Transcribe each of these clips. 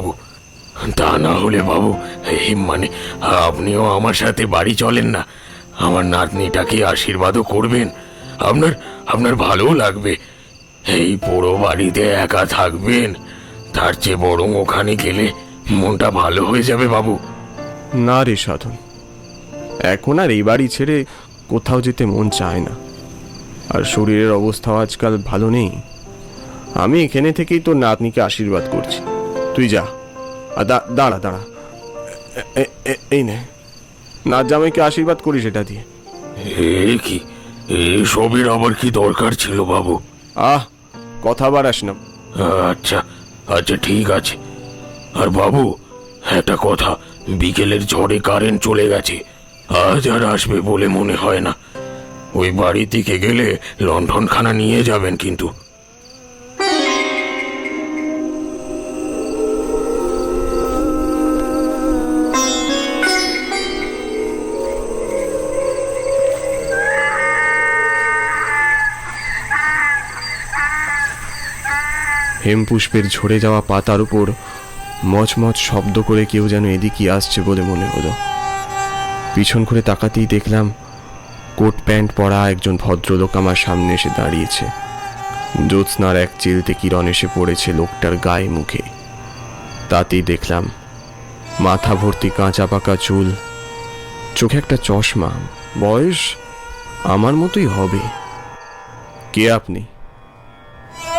বাবু, তা না হলে বাবু, এই মানে আপনিও আমার সাথে বাড়ি চলেন না, আমার নাতনিটাকে আশীর্বাদও করবেন। আপনার আপনার ভালোও লাগবে। এই পুরো বাড়িতে একা থাকবেন, তার চেয়ে বরং ওখানে গেলে মনটা ভালো হয়ে যাবে বাবু। না রে সাধন, এখন আর এই বাড়ি ছেড়ে কোথাও যেতে মন চায় না। আর শরীরের অবস্থাও আজকাল ভালো নেই। আমি এখানে থেকেই তোর নাতনিকে আশীর্বাদ করছি। তুই যা। আর দাঁড়া দাঁড়া, এই নে, নাত জামাইকে আশীর্বাদ করিস এটা দিয়ে। এ কি, এসবের আবার কি দরকার ছিল বাবু? আহ, কথা বাড়াস না। আচ্ছা আচ্ছা, ঠিক আছে। আর বাবু, একটা কথা, বিকেলের ঝড়ে কারেন্ট চলে গেছে, আজ আর আসবে বলে মনে হয় না। ওই বাড়ি থেকে গেলে লণ্ঠনখানা নিয়ে যাবেন কিন্তু। হেমপুষ্পের ঝরে যাওয়া পাতার উপর মচমচ শব্দ করে কেউ যেন এদিকে আসছে বলে মনে হলো। পিছন করে তাকাতেই দেখলাম কোট প্যান্ট পরা একজন ভদ্রলোক আমার সামনে এসে দাঁড়িয়েছে। জ্যোৎস্নার এক চিলতে কিরণ এসে পড়েছে লোকটার গায়ে মুখে। তাতেই দেখলাম মাথা ভর্তি কাঁচা পাকা চুল, চোখে একটা চশমা, বয়স আমার মতোই হবে। কে আপনি?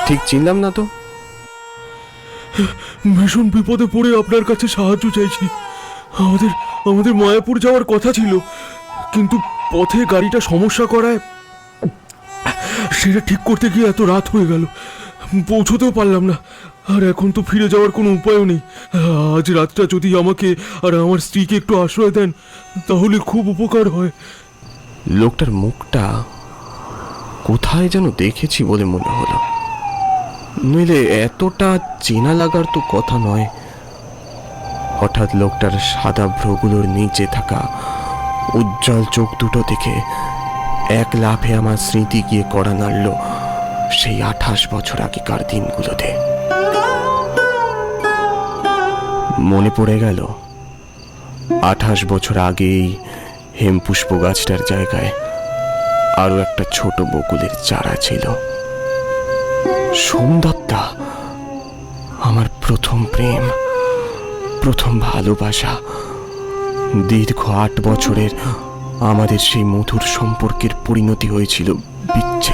ঠিক চিনলাম না তো। ভীষণ বিপদে পড়ে আপনার কাছে সাহায্য চাইছি। আমাদের আমাদের মায়াপুর যাওয়ার কথা ছিল, কিন্তু পথে গাড়িটা সমস্যা করায় সেটা ঠিক করতে গিয়ে এত রাত হয়ে গেল, পৌঁছতেও পারলাম না। আর এখন তো ফিরে যাওয়ার কোনো উপায়ও নেই। আজ রাতটা যদি আমাকে আর আমার স্ত্রীকে একটু আশ্রয় দেন তাহলে খুব উপকার হয়। লোকটার মুখটা কোথায় যেন দেখেছি বলে মনে হলো, নইলে এতটা চেনা লাগার তো কথা নয়। হঠাৎ লোকটার সাদা ভ্রুগুলোর নিচে থাকা উজ্জ্বল চোখ দুটো দেখে এক লাফে আমার স্মৃতি গিয়ে কড়া নাড়ল সেই 28 বছর আগেকার দিনগুলোতে। মনে পড়ে গেল 28 বছর আগেই হেমপুষ্প গাছটার জায়গায় আরো একটা ছোট বকুলের চারা ছিল। সোমদত্তা, আমার প্রথম প্রেম, প্রথম ভালোবাসা। দীর্ঘ 8 বছরের আমাদের সেই মধুর সম্পর্কের পরিণতি হয়েছিল বিচ্ছেদ।